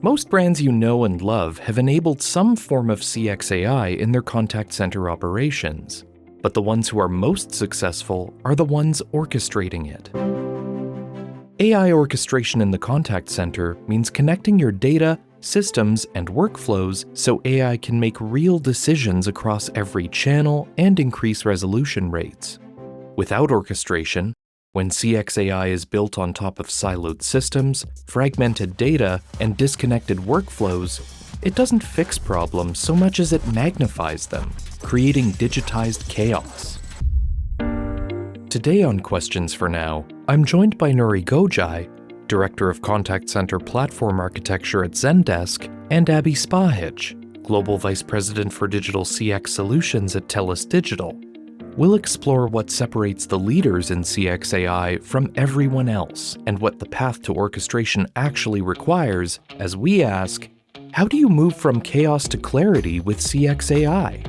Most brands you know and love have enabled some form of CX AI in their contact center operations, but the ones who are most successful are the ones orchestrating it. AI orchestration in the contact center means connecting your data, systems, and workflows so AI can make real decisions across every channel and increase resolution rates. Without orchestration, when CX AI is built on top of siloed systems, fragmented data, and disconnected workflows, it doesn't fix problems so much as it magnifies them, creating digitized chaos. Today on Questions for Now, I'm joined by Nuri Gocay, Director of Contact Center Platform Architecture at Zendesk, and Abby Spahich, Global Vice President for Digital CX Solutions at TELUS Digital. We'll explore what separates the leaders in CX AI from everyone else and what the path to orchestration actually requires as we ask, how do you move from chaos to clarity with CX AI?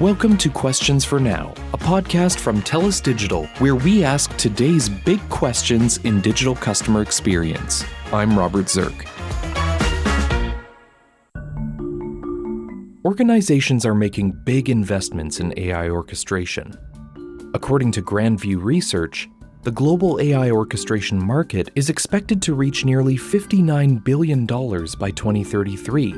Welcome to Questions for Now, a podcast from TELUS Digital where we ask today's big questions in digital customer experience. I'm Robert Zirk. Organizations are making big investments in AI orchestration. According to Grandview Research, the global AI orchestration market is expected to reach nearly $59 billion by 2033,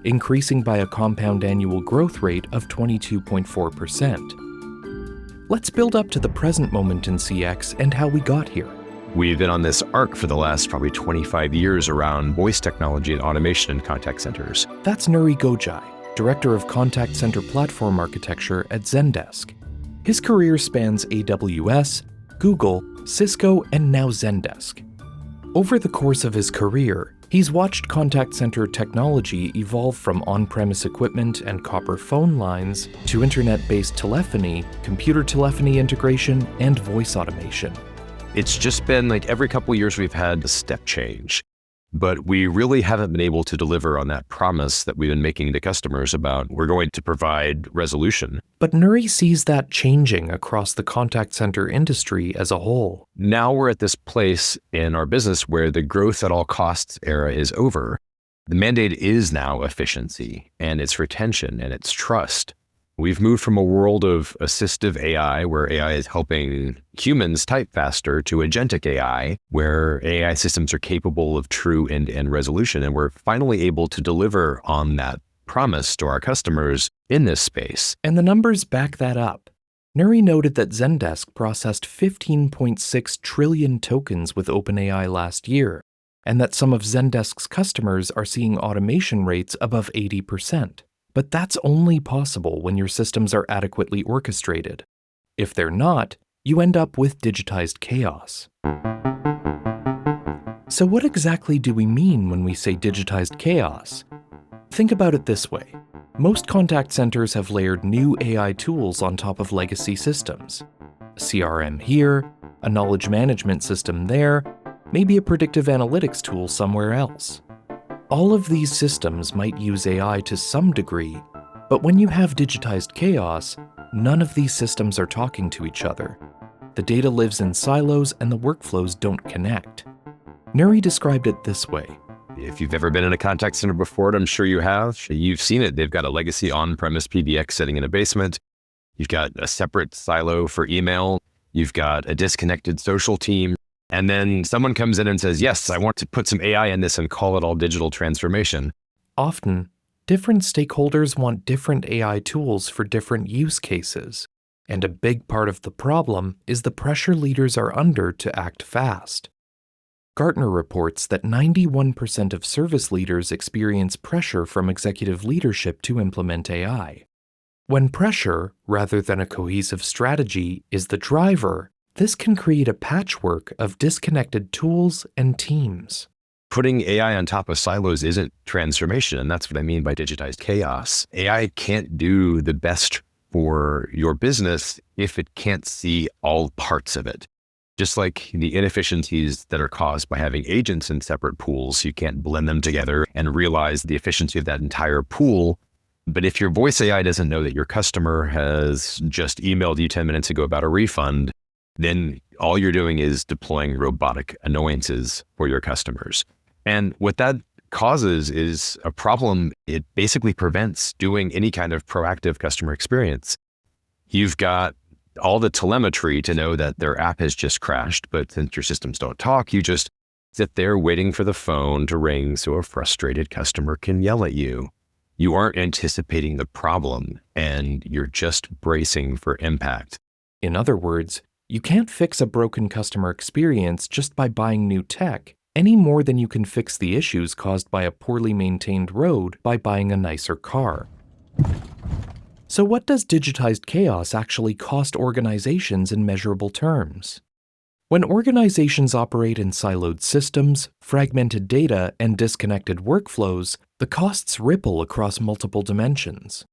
increasing by a compound annual growth rate of 22.4%. Let's build up to the present moment in CX and how we got here. We've been on this arc for the last probably 25 years around voice technology and automation in contact centers. That's Nuri Gocay, Director of Contact Center Platform Architecture at Zendesk. His career spans AWS, Google, Cisco, and now Zendesk. Over the course of his career, he's watched contact center technology evolve from on-premise equipment and copper phone lines to internet-based telephony, computer telephony integration, and voice automation. It's just been like every couple of years we've had a step change, but we really haven't been able to deliver on that promise that we've been making to customers about we're going to provide resolution. But Nuri sees that changing across the contact center industry as a whole. Now we're at this place in our business where the growth at all costs era is over. The mandate is now efficiency, and it's retention, and it's trust. We've moved from a world of assistive AI, where AI is helping humans type faster, to agentic AI, where AI systems are capable of true end-to-end resolution. And we're finally able to deliver on that promise to our customers in this space. And the numbers back that up. Nuri noted that Zendesk processed 15.6 trillion tokens with OpenAI last year, and that some of Zendesk's customers are seeing automation rates above 80%. But that's only possible when your systems are adequately orchestrated. If they're not, you end up with digitized chaos. So what exactly do we mean when we say digitized chaos? Think about it this way. Most contact centers have layered new AI tools on top of legacy systems. A CRM here, a knowledge management system there, maybe a predictive analytics tool somewhere else. All of these systems might use AI to some degree, but when you have digitized chaos, none of these systems are talking to each other. The data lives in silos and the workflows don't connect. Nuri described it this way. If you've ever been in a contact center before, and I'm sure you have, you've seen it. They've got a legacy on-premise PBX sitting in a basement. You've got a separate silo for email. You've got a disconnected social team. And then someone comes in and says, yes, I want to put some AI in this and call it all digital transformation. Often, different stakeholders want different AI tools for different use cases. And a big part of the problem is the pressure leaders are under to act fast. Gartner reports that 91% of service leaders experience pressure from executive leadership to implement AI. When pressure, rather than a cohesive strategy, is the driver, this can create a patchwork of disconnected tools and teams. Putting AI on top of silos isn't transformation, and that's what I mean by digitized chaos. AI can't do the best for your business if it can't see all parts of it. Just like the inefficiencies that are caused by having agents in separate pools, you can't blend them together and realize the efficiency of that entire pool But if your voice AI doesn't know that your customer has just emailed you 10 minutes ago about a refund, then all you're doing is deploying robotic annoyances for your customers. And what that causes is a problem. It basically prevents doing any kind of proactive customer experience. You've got all the telemetry to know that their app has just crashed, but since your systems don't talk, you just sit there waiting for the phone to ring so a frustrated customer can yell at you. You aren't anticipating the problem, and you're just bracing for impact. In other words, you can't fix a broken customer experience just by buying new tech, any more than you can fix the issues caused by a poorly maintained road by buying a nicer car. So what does digitized chaos actually cost organizations in measurable terms? When organizations operate in siloed systems, fragmented data, and disconnected workflows, the costs ripple across multiple dimensions.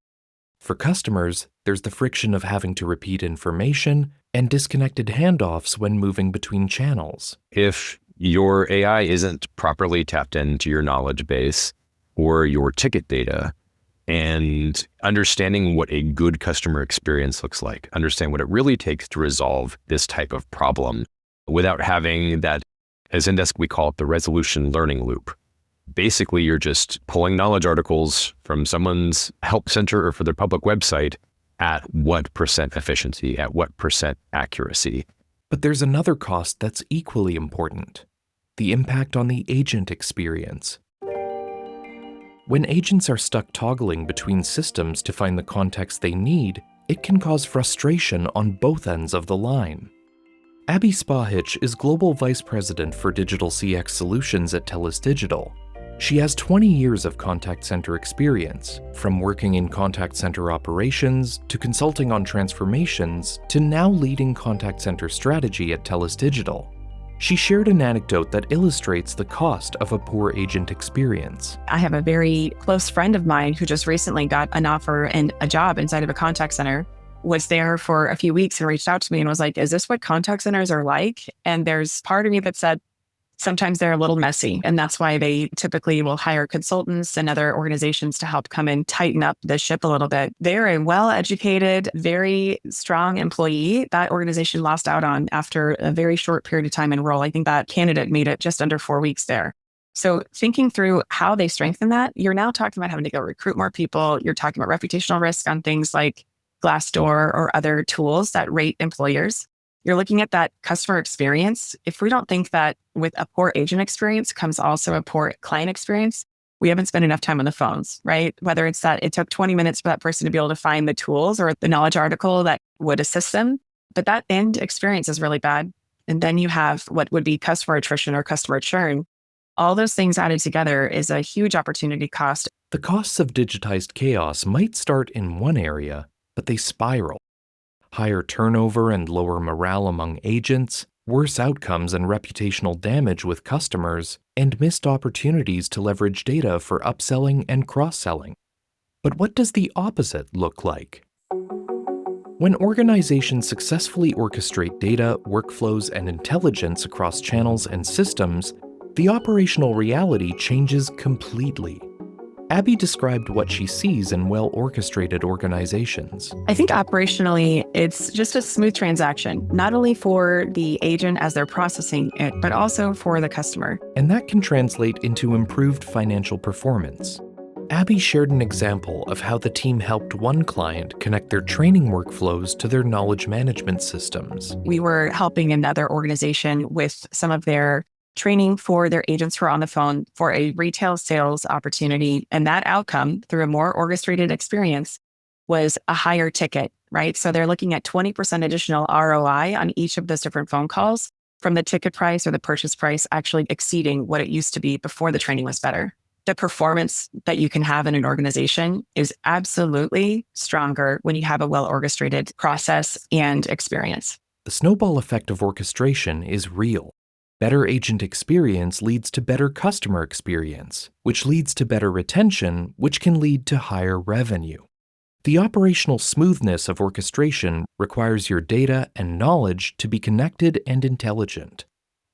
For customers, there's the friction of having to repeat information and disconnected handoffs when moving between channels. If your AI isn't properly tapped into your knowledge base or your ticket data, and understanding what a good customer experience looks like, understand what it really takes to resolve this type of problem without having that, as Zendesk, we call it the resolution learning loop. Basically, you're just pulling knowledge articles from someone's help center or for their public website at what percent efficiency, at what percent accuracy. But there's another cost that's equally important: the impact on the agent experience. When agents are stuck toggling between systems to find the context they need, it can cause frustration on both ends of the line. Abby Spahich is Global Vice President for Digital CX Solutions at TELUS Digital. She has 20 years of contact center experience, from working in contact center operations to consulting on transformations to now leading contact center strategy at TELUS Digital. She shared an anecdote that illustrates the cost of a poor agent experience. I have a very close friend of mine who just recently got an offer and a job inside of a contact center, was there for a few weeks and reached out to me and was like, is this what contact centers are like? And there's part of me that said, sometimes they're a little messy. And that's why they typically will hire consultants and other organizations to help come and tighten up the ship a little bit. They're a well-educated, very strong employee that organization lost out on after a very short period of time in role. I think that candidate made it just under 4 weeks there. So thinking through how they strengthen that, you're now talking about having to go recruit more people. You're talking about reputational risk on things like Glassdoor or other tools that rate employers. You're looking at that customer experience. If we don't think that with a poor agent experience comes also a poor client experience, we haven't spent enough time on the phones, right? Whether it's that it took 20 minutes for that person to be able to find the tools or the knowledge article that would assist them, but that end experience is really bad. And then you have what would be customer attrition or customer churn. All those things added together is a huge opportunity cost. The costs of digitized chaos might start in one area, but they spiral. Higher turnover and lower morale among agents, worse outcomes and reputational damage with customers, and missed opportunities to leverage data for upselling and cross-selling. But what does the opposite look like? When organizations successfully orchestrate data, workflows, and intelligence across channels and systems, the operational reality changes completely. Abby described what she sees in well-orchestrated organizations. I think operationally, it's just a smooth transaction, not only for the agent as they're processing it, but also for the customer. And that can translate into improved financial performance. Abby shared an example of how the team helped one client connect their training workflows to their knowledge management systems. We were helping another organization with some of their training for their agents who are on the phone for a retail sales opportunity. And that outcome, through a more orchestrated experience, was a higher ticket, right? So they're looking at 20% additional ROI on each of those different phone calls from the ticket price or the purchase price actually exceeding what it used to be before the training was better. The performance that you can have in an organization is absolutely stronger when you have a well-orchestrated process and experience. The snowball effect of orchestration is real. Better agent experience leads to better customer experience, which leads to better retention, which can lead to higher revenue. The operational smoothness of orchestration requires your data and knowledge to be connected and intelligent.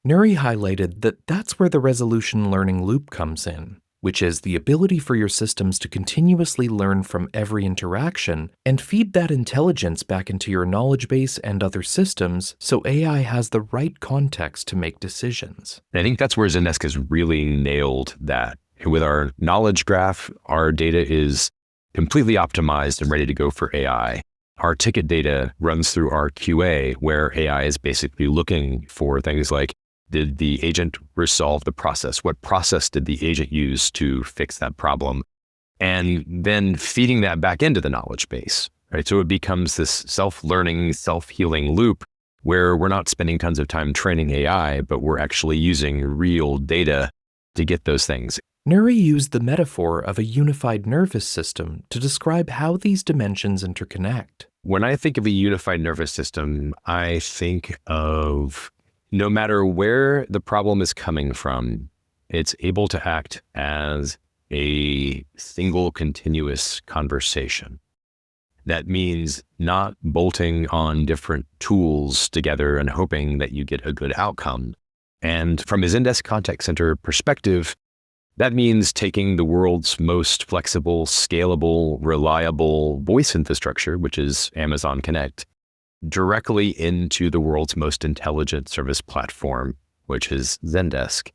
Nuri highlighted that that's where the resolution learning loop comes in. which is the ability for your systems to continuously learn from every interaction and feed that intelligence back into your knowledge base and other systems so AI has the right context to make decisions. And I think that's where Zendesk has really nailed that. With our knowledge graph, our data is completely optimized and ready to go for AI. Our ticket data runs through our QA, where AI is basically looking for things like, did the agent resolve the process? What process did the agent use to fix that problem? And then feeding that back into the knowledge base, right? So it becomes this self-learning, self-healing loop where we're not spending tons of time training AI, but we're actually using real data to get those things. Nuri used the metaphor of a unified nervous system to describe how these dimensions interconnect. When I think of a unified nervous system, I think of no matter where the problem is coming from, it's able to act as a single continuous conversation. That means not bolting on different tools together and hoping that you get a good outcome. And from a Zendesk contact center perspective, that means taking the world's most flexible, scalable, reliable voice infrastructure, which is Amazon Connect, directly into the world's most intelligent service platform, which is Zendesk.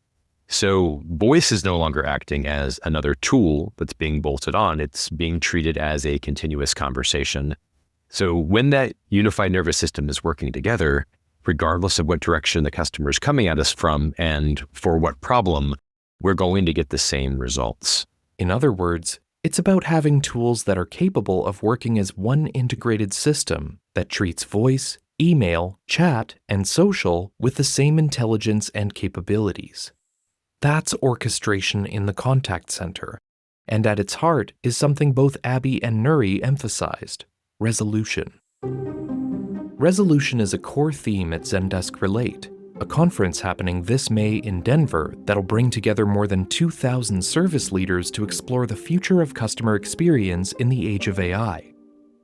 So voice is no longer acting as another tool that's being bolted on. It's being treated as a continuous conversation. So when that unified nervous system is working together, regardless of what direction the customer is coming at us from and for what problem, we're going to get the same results. In other words, it's about having tools that are capable of working as one integrated system that treats voice, email, chat, and social with the same intelligence and capabilities. That's orchestration in the contact center, and at its heart is something both Abby and Nuri emphasized: resolution. Resolution is a core theme at Zendesk Relate, a conference happening this May in Denver that'll bring together more than 2,000 service leaders to explore the future of customer experience in the age of AI.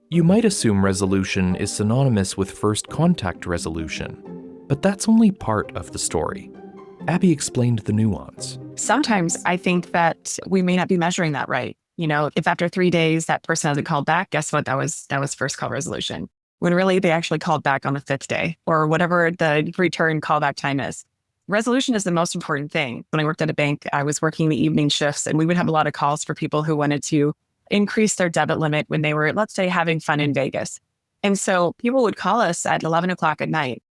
You might assume resolution is synonymous with first contact resolution, but that's only part of the story. Abby explained the nuance. Sometimes I think that we may not be measuring that right. If after 3 days that person hasn't called back, guess what? That was first call resolution. When really they actually called back on the 5th day or whatever the return callback time is. Resolution is the most important thing. When I worked at a bank, I was working the evening shifts and we would have a lot of calls for people who wanted to increase their debit limit when they were, let's say, having fun in Vegas. And so people would call us at 11 o'clock at night.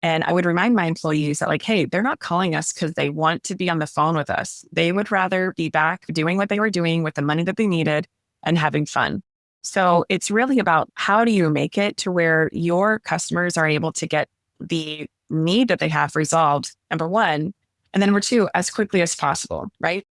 And I would remind my employees that hey, they're not calling us because they want to be on the phone with us. They would rather be back doing what they were doing with the money that they needed and having fun. So it's really about how do you make it to where your customers are able to get the need that they have resolved, number one, and then number two, as quickly as possible, right?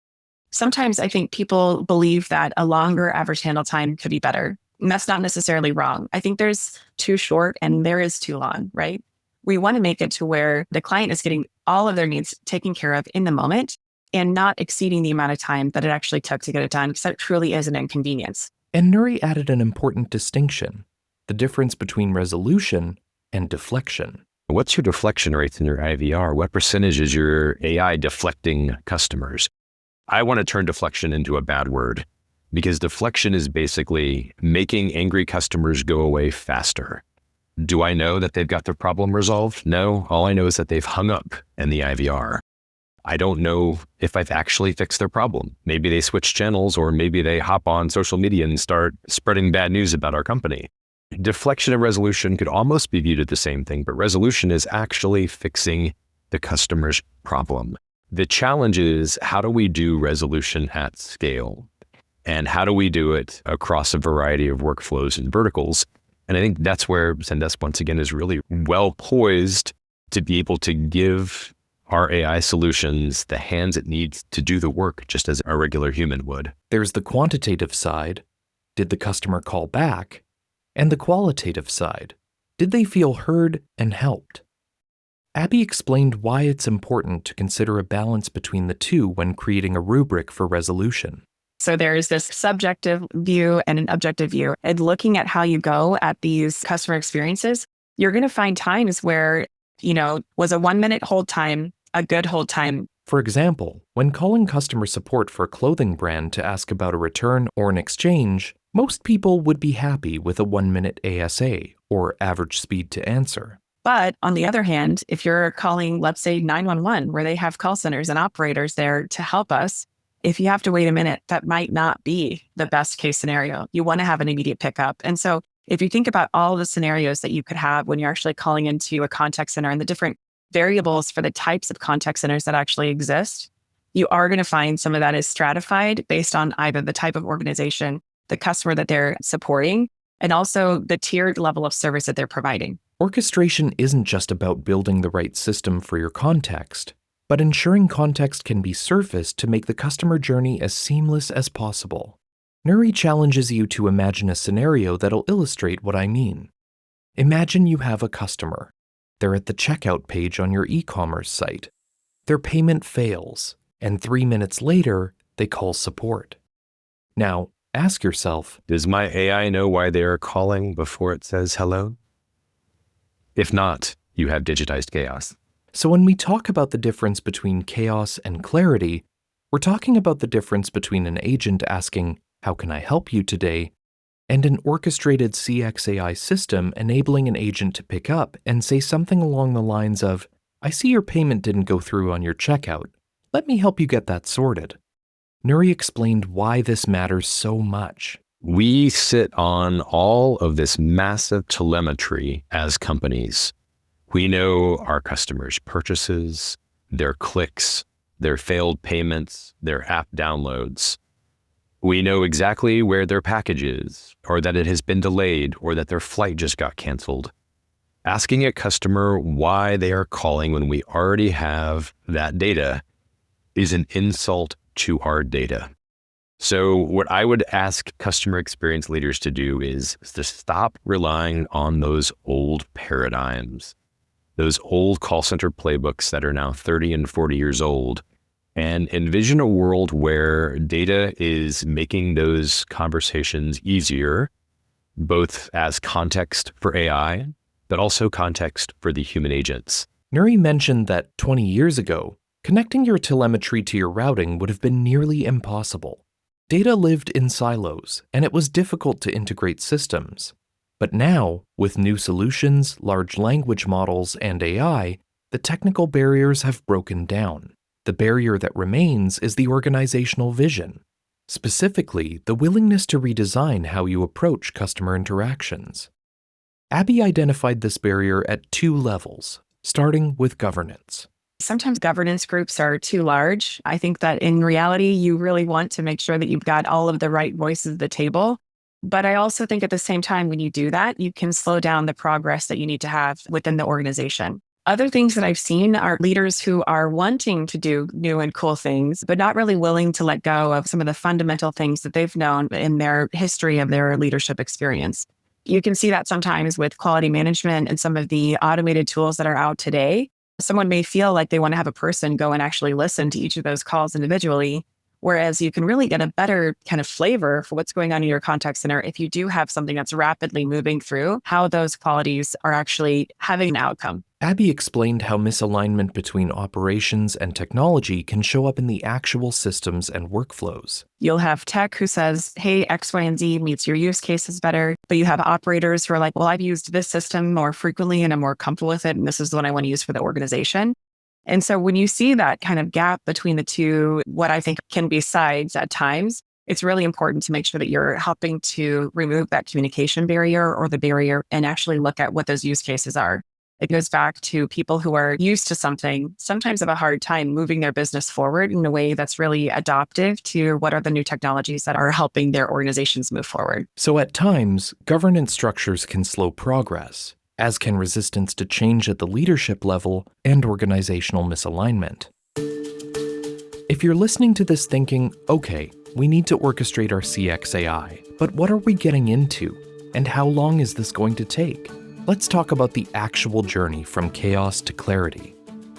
Sometimes I think people believe that a longer average handle time could be better. And that's not necessarily wrong. I think there's too short and there is too long, right? We want to make it to where the client is getting all of their needs taken care of in the moment and not exceeding the amount of time that it actually took to get it done, because that truly is an inconvenience. And Nuri added an important distinction: the difference between resolution and deflection. What's your deflection rates in your IVR? What percentage is your AI deflecting customers? I want to turn deflection into a bad word, because deflection is basically making angry customers go away faster. Do I know that they've got their problem resolved? No. All I know is that they've hung up in the IVR. I don't know if I've actually fixed their problem. Maybe they switch channels, or maybe they hop on social media and start spreading bad news about our company. Deflection and resolution could almost be viewed as the same thing, but resolution is actually fixing the customer's problem. The challenge is, how do we do resolution at scale? And how do we do it across a variety of workflows and verticals? And I think that's where Zendesk, once again, is really well poised to be able to give our AI solutions the hands it needs to do the work, just as a regular human would. There's the quantitative side: did the customer call back? And the qualitative side: did they feel heard and helped? Abby explained why it's important to consider a balance between the two when creating a rubric for resolution. So there's this subjective view and an objective view. And looking at how you go at these customer experiences, you're going to find times where, was a 1 minute hold time a good hold time For example, when calling customer support for a clothing brand to ask about a return or an exchange, most people would be happy with a 1-minute ASA, or average speed to answer. But on the other hand, if you're calling, let's say 911, where they have call centers and operators there to help us, if you have to wait a minute, that might not be the best case scenario. You want to have an immediate pickup. And so if you think about all the scenarios that you could have when you're actually calling into a contact center and the different variables for the types of contact centers that actually exist, you are going to find some of that is stratified based on either the type of organization, the customer that they're supporting, and also the tiered level of service that they're providing. Orchestration isn't just about building the right system for your context, but ensuring context can be surfaced to make the customer journey as seamless as possible. Nuri challenges you to imagine a scenario that'll illustrate what I mean. Imagine you have a customer. They're at the checkout page on your e-commerce site. Their payment fails, and 3 minutes later, they call support. Now, ask yourself, does my AI know why they are calling before it says hello? If not, you have digitized chaos. So when we talk about the difference between chaos and clarity, we're talking about the difference between an agent asking, "How can I help you today?" and an orchestrated CXAI system enabling an agent to pick up and say something along the lines of, "I see your payment didn't go through on your checkout. Let me help you get that sorted." Nuri explained why this matters so much. We sit on all of this massive telemetry as companies. We know our customers' purchases, their clicks, their failed payments, their app downloads. We know exactly where their package is, or that it has been delayed, or that their flight just got canceled. Asking a customer why they are calling when we already have that data is an insult to our data. So what I would ask customer experience leaders to do is to stop relying on those old paradigms, those old call center playbooks that are now 30 and 40 years old, and envision a world where data is making those conversations easier, both as context for AI, but also context for the human agents. Nuri mentioned that 20 years ago, connecting your telemetry to your routing would have been nearly impossible. Data lived in silos, and it was difficult to integrate systems. But now, with new solutions, large language models, and AI, the technical barriers have broken down. The barrier that remains is the organizational vision, specifically the willingness to redesign how you approach customer interactions. Abby identified this barrier at 2 levels, starting with governance. Sometimes governance groups are too large. I think that in reality, you really want to make sure that you've got all of the right voices at the table. But I also think at the same time, when you do that, you can slow down the progress that you need to have within the organization. Other things that I've seen are leaders who are wanting to do new and cool things, but not really willing to let go of some of the fundamental things that they've known in their history of their leadership experience. You can see that sometimes with quality management and some of the automated tools that are out today. Someone may feel like they want to have a person go and actually listen to each of those calls individually, whereas you can really get a better kind of flavor for what's going on in your contact center if you do have something that's rapidly moving through how those qualities are actually having an outcome. Abby explained how misalignment between operations and technology can show up in the actual systems and workflows. You'll have tech who says, hey, X, Y, and Z meets your use cases better. But you have operators who are like, well, I've used this system more frequently and I'm more comfortable with it. And this is the one I want to use for the organization. And so when you see that kind of gap between the two, what I think can be sides at times, it's really important to make sure that you're helping to remove that communication barrier or the barrier and actually look at what those use cases are. It goes back to people who are used to something, sometimes have a hard time moving their business forward in a way that's really adaptive to what are the new technologies that are helping their organizations move forward. So at times, governance structures can slow progress, as can resistance to change at the leadership level and organizational misalignment. If you're listening to this thinking, okay, we need to orchestrate our CX AI, but what are we getting into? And how long is this going to take? Let's talk about the actual journey from chaos to clarity.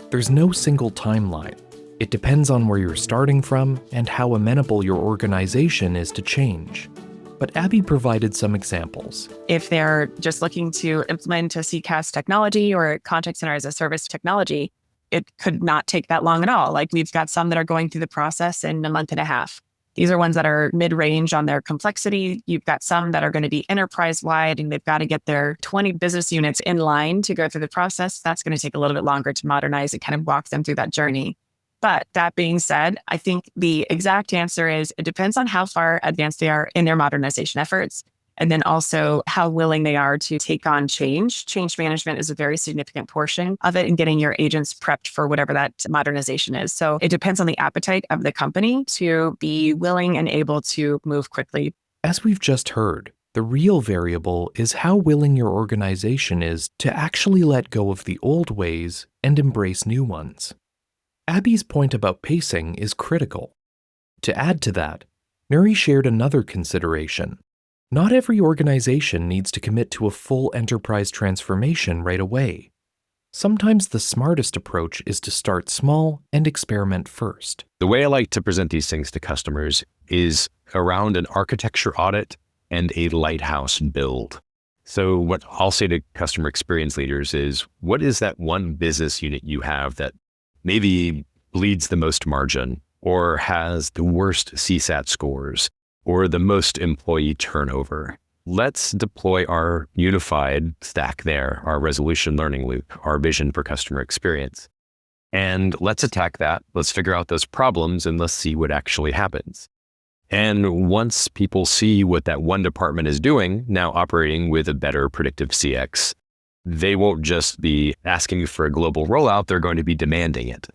There's no single timeline. It depends on where you're starting from and how amenable your organization is to change. But Abby provided some examples. If they're just looking to implement a CCaaS technology or a contact center as a service technology, it could not take that long at all. Like we've got some that are going through the process in a month and a half. These are ones that are mid-range on their complexity. You've got some that are going to be enterprise-wide and they've got to get their 20 business units in line to go through the process. That's going to take a little bit longer to modernize and kind of walk them through that journey. But that being said, I think the exact answer is it depends on how far advanced they are in their modernization efforts. And then also how willing they are to take on change. Change management is a very significant portion of it and getting your agents prepped for whatever that modernization is. So it depends on the appetite of the company to be willing and able to move quickly. As we've just heard, the real variable is how willing your organization is to actually let go of the old ways and embrace new ones. Abby's point about pacing is critical. To add to that, Nuri shared another consideration. Not every organization needs to commit to a full enterprise transformation right away. Sometimes the smartest approach is to start small and experiment first. The way I like to present these things to customers is around an architecture audit and a lighthouse build. So what I'll say to customer experience leaders is, what is that one business unit you have that maybe bleeds the most margin or has the worst CSAT scores or the most employee turnover? Let's deploy our unified stack there, our resolution learning loop, our vision for customer experience. And let's attack that. Let's figure out those problems and let's see what actually happens. And once people see what that one department is doing, now operating with a better predictive CX, they won't just be asking for a global rollout, they're going to be demanding it.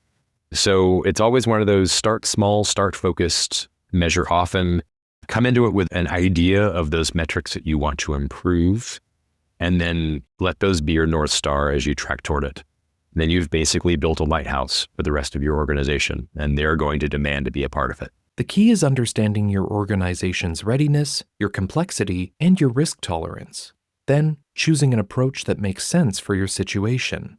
So it's always one of those start small, start focused, measure often, come into it with an idea of those metrics that you want to improve, and then let those be your North Star as you track toward it. And then you've basically built a lighthouse for the rest of your organization, and they're going to demand to be a part of it. The key is understanding your organization's readiness, your complexity, and your risk tolerance. Then, choosing an approach that makes sense for your situation.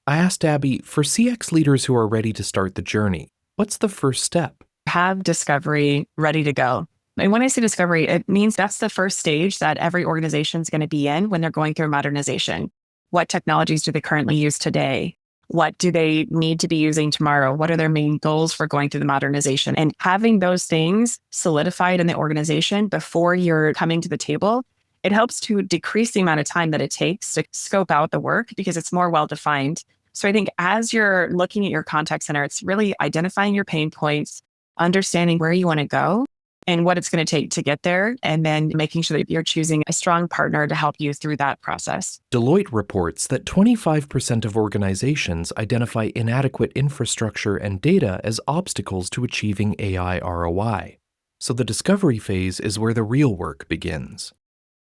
I asked Abby, for CX leaders who are ready to start the journey, what's the first step? Have discovery ready to go. And when I say discovery, it means that's the first stage that every organization is going to be in when they're going through modernization. What technologies do they currently use today? What do they need to be using tomorrow? What are their main goals for going through the modernization? And having those things solidified in the organization before you're coming to the table, it helps to decrease the amount of time that it takes to scope out the work because it's more well-defined. So I think as you're looking at your contact center, it's really identifying your pain points, understanding where you want to go, and what it's going to take to get there, and then making sure that you're choosing a strong partner to help you through that process. Deloitte reports that 25% of organizations identify inadequate infrastructure and data as obstacles to achieving AI ROI. So the discovery phase is where the real work begins.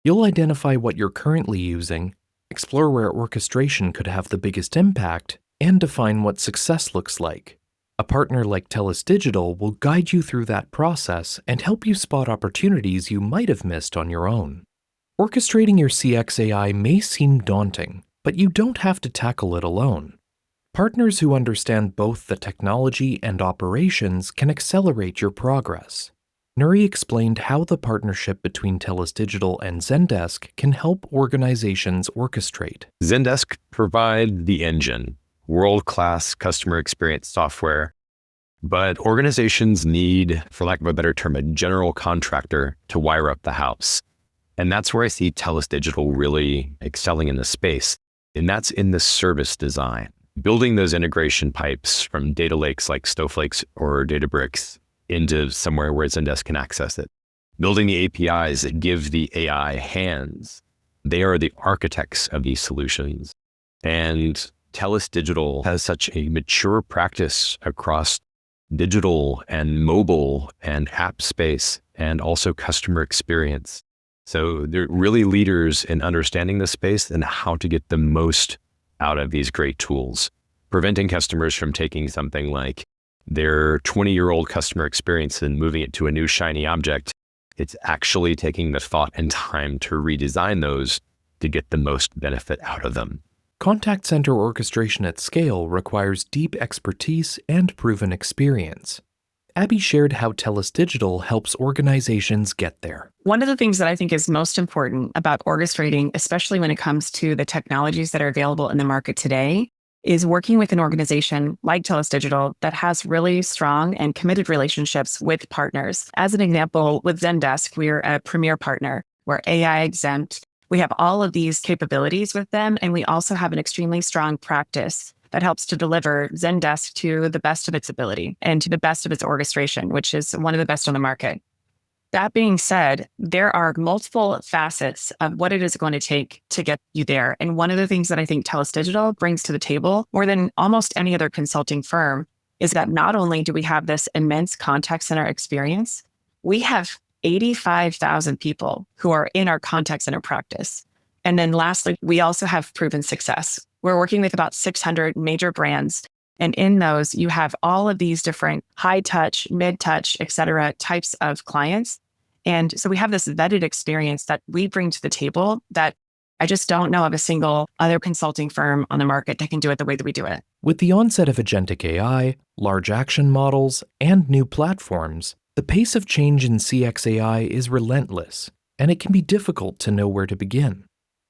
You'll identify what you're currently using, explore where orchestration could have the biggest impact, and define what success looks like. A partner like TELUS Digital will guide you through that process and help you spot opportunities you might have missed on your own. Orchestrating your CX AI may seem daunting, but you don't have to tackle it alone. Partners who understand both the technology and operations can accelerate your progress. Nuri explained how the partnership between TELUS Digital and Zendesk can help organizations orchestrate. Zendesk provide the engine, world-class customer experience software, but organizations need, for lack of a better term, a general contractor to wire up the house. And that's where I see TELUS Digital really excelling in the space. And that's in the service design, building those integration pipes from data lakes like Snowflake or Databricks into somewhere where Zendesk can access it. Building the APIs that give the AI hands. They are the architects of these solutions. And TELUS Digital has such a mature practice across digital and mobile and app space and also customer experience. So they're really leaders in understanding the space and how to get the most out of these great tools, preventing customers from taking something like their 20-year-old customer experience and moving it to a new shiny object. It's actually taking the thought and time to redesign those to get the most benefit out of them. Contact center orchestration at scale requires deep expertise and proven experience. Abby shared how TELUS Digital helps organizations get there. One of the things that I think is most important about orchestrating, especially when it comes to the technologies that are available in the market today, is working with an organization like TELUS Digital that has really strong and committed relationships with partners. As an example, with Zendesk, we're a premier partner. We're AI exempt. We have all of these capabilities with them, and we also have an extremely strong practice that helps to deliver Zendesk to the best of its ability and to the best of its orchestration, which is one of the best on the market. That being said, there are multiple facets of what it is going to take to get you there. And one of the things that I think TELUS Digital brings to the table more than almost any other consulting firm is that not only do we have this immense contact center experience, we have 85,000 people who are in our contact center practice. And then lastly, we also have proven success. We're working with about 600 major brands. And in those, you have all of these different high touch, mid touch, et cetera, types of clients. And so we have this vetted experience that we bring to the table that I just don't know of a single other consulting firm on the market that can do it the way that we do it. With the onset of agentic AI, large action models, and new platforms, the pace of change in CX AI is relentless, and it can be difficult to know where to begin.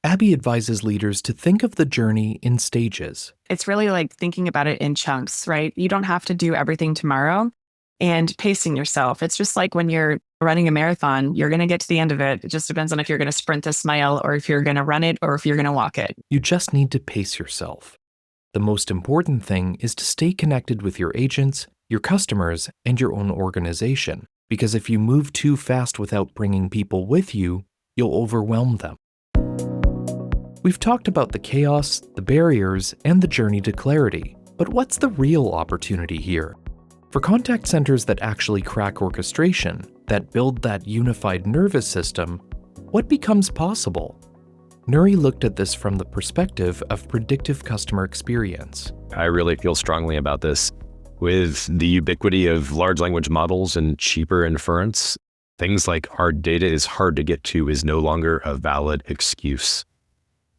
Abby advises leaders to think of the journey in stages. It's really like thinking about it in chunks, right? You don't have to do everything tomorrow and pacing yourself. It's just like when you're running a marathon, you're going to get to the end of it. It just depends on if you're going to sprint this mile or if you're going to run it or if you're going to walk it. You just need to pace yourself. The most important thing is to stay connected with your agents, your customers, and your own organization, because if you move too fast without bringing people with you, you'll overwhelm them. We've talked about the chaos, the barriers, and the journey to clarity, but what's the real opportunity here? For contact centers that actually crack orchestration, that build that unified nervous system, what becomes possible? Nuri looked at this from the perspective of predictive customer experience. I really feel strongly about this. With the ubiquity of large language models and cheaper inference, things like our data is hard to get to is no longer a valid excuse.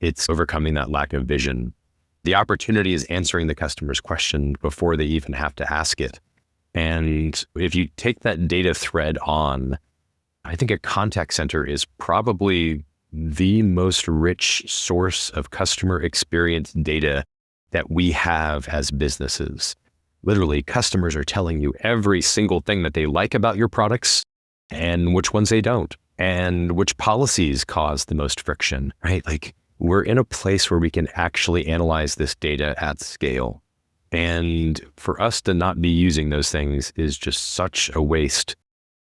It's overcoming that lack of vision. The opportunity is answering the customer's question before they even have to ask it. And if you take that data thread on, I think a contact center is probably the most rich source of customer experience data that we have as businesses. Literally, customers are telling you every single thing that they like about your products and which ones they don't, and which policies cause the most friction, right? Like, we're in a place where we can actually analyze this data at scale. And for us to not be using those things is just such a waste.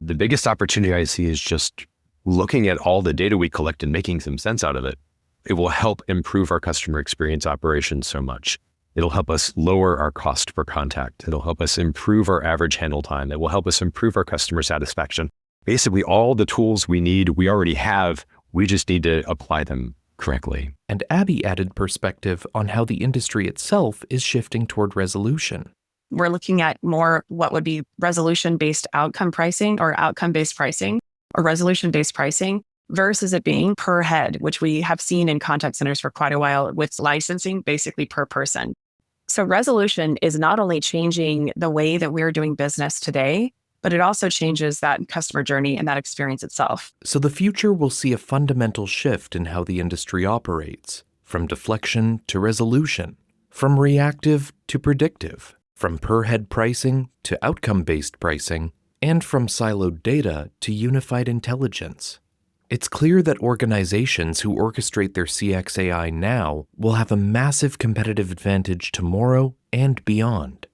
The biggest opportunity I see is just looking at all the data we collect and making some sense out of it. It will help improve our customer experience operations so much. It'll help us lower our cost per contact. It'll help us improve our average handle time. It will help us improve our customer satisfaction. Basically, all the tools we need, we already have. We just need to apply them correctly. And Abby added perspective on how the industry itself is shifting toward resolution. We're looking at more what would be resolution-based outcome pricing or outcome-based pricing or resolution-based pricing versus it being per head, which we have seen in contact centers for quite a while with licensing basically per person. So resolution is not only changing the way that we're doing business today, but it also changes that customer journey and that experience itself. So the future will see a fundamental shift in how the industry operates, from deflection to resolution, from reactive to predictive, from per-head pricing to outcome-based pricing, and from siloed data to unified intelligence. It's clear that organizations who orchestrate their CX AI now will have a massive competitive advantage tomorrow and beyond.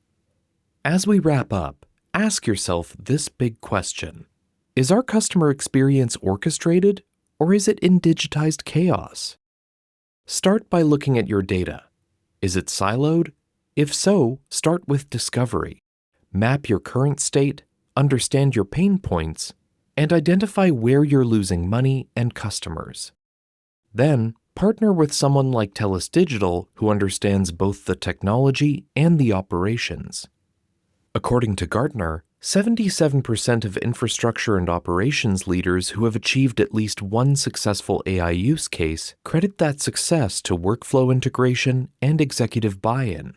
As we wrap up, ask yourself this big question. Is our customer experience orchestrated, or is it in digitized chaos? Start by looking at your data. Is it siloed? If so, start with discovery. Map your current state, understand your pain points, and identify where you're losing money and customers. Then, partner with someone like TELUS Digital who understands both the technology and the operations. According to Gartner, 77% of infrastructure and operations leaders who have achieved at least one successful AI use case credit that success to workflow integration and executive buy-in.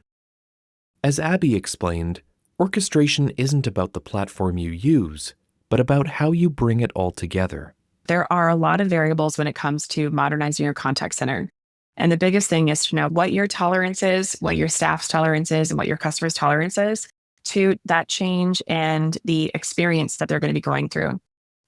As Abby explained, orchestration isn't about the platform you use, but about how you bring it all together. There are a lot of variables when it comes to modernizing your contact center. And the biggest thing is to know what your tolerance is, what your staff's tolerance is, and what your customer's tolerance is to that change and the experience that they're going to be going through.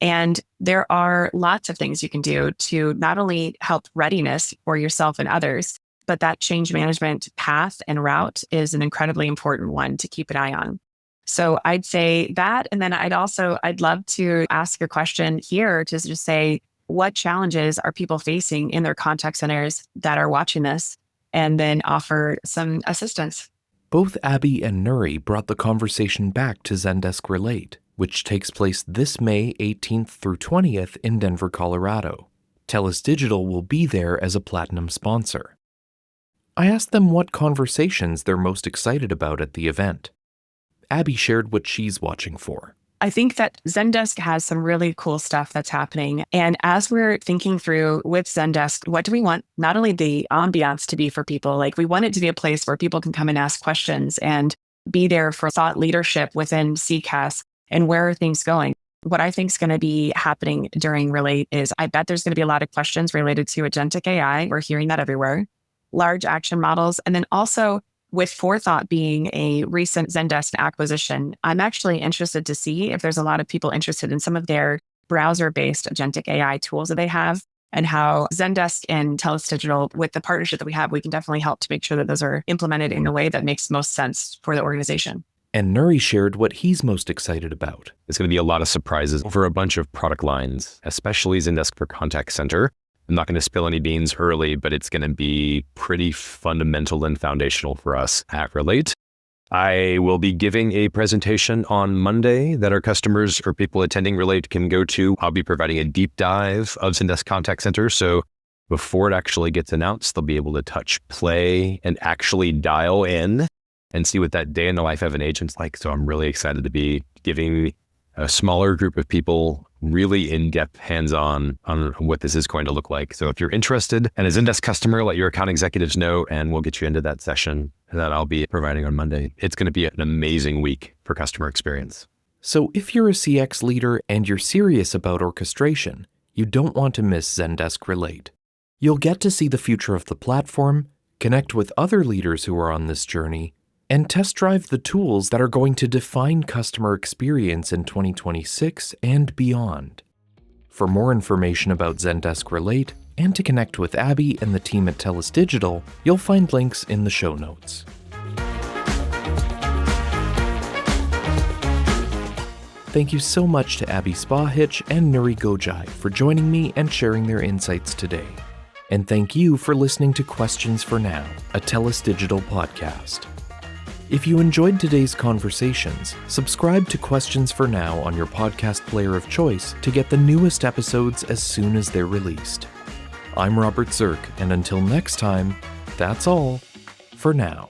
And there are lots of things you can do to not only help readiness for yourself and others, but that change management path and route is an incredibly important one to keep an eye on. So I'd say that. And then I'd love to ask a question here to just say, what challenges are people facing in their contact centers that are watching this, and then offer some assistance. Both Abby and Nuri brought the conversation back to Zendesk Relate, which takes place this May 18th through 20th in Denver, Colorado. TELUS Digital will be there as a platinum sponsor. I asked them what conversations they're most excited about at the event. Abby shared what she's watching for. I think that Zendesk has some really cool stuff that's happening. And as we're thinking through with Zendesk, what do we want? Not only the ambiance to be for people, like we want it to be a place where people can come and ask questions and be there for thought leadership within CCaaS and where are things going. What I think is going to be happening during Relate is I bet there's going to be a lot of questions related to Agentic AI. We're hearing that everywhere. Large action models. And then also with Forethought being a recent Zendesk acquisition, I'm actually interested to see if there's a lot of people interested in some of their browser-based agentic AI tools that they have, and how Zendesk and TELUS Digital, with the partnership that we have, we can definitely help to make sure that those are implemented in a way that makes most sense for the organization. And Nuri shared what he's most excited about. It's going to be a lot of surprises over a bunch of product lines, especially Zendesk for Contact Center. I'm not going to spill any beans early, but it's going to be pretty fundamental and foundational for us at Relate. I will be giving a presentation on Monday that our customers or people attending Relate can go to. I'll be providing a deep dive of Zendesk Contact Center. So before it actually gets announced, they'll be able to touch play and actually dial in and see what that day in the life of an agent's like. So I'm really excited to be giving a smaller group of people really in-depth hands-on on what this is going to look like. So if you're interested and a Zendesk customer, let your account executives know and we'll get you into that session that I'll be providing on Monday. It's going to be an amazing week for customer experience. So if you're a CX leader and you're serious about orchestration, you don't want to miss Zendesk Relate. You'll get to see the future of the platform, connect with other leaders who are on this journey, and test drive the tools that are going to define customer experience in 2026 and beyond. For more information about Zendesk Relate and to connect with Abby and the team at TELUS Digital, you'll find links in the show notes. Thank you so much to Abby Spahich and Nuri Gocay for joining me and sharing their insights today. And thank you for listening to Questions for Now, a TELUS Digital podcast. If you enjoyed today's conversations, subscribe to Questions for Now on your podcast player of choice to get the newest episodes as soon as they're released. I'm Robert Zirk, and until next time, that's all for now.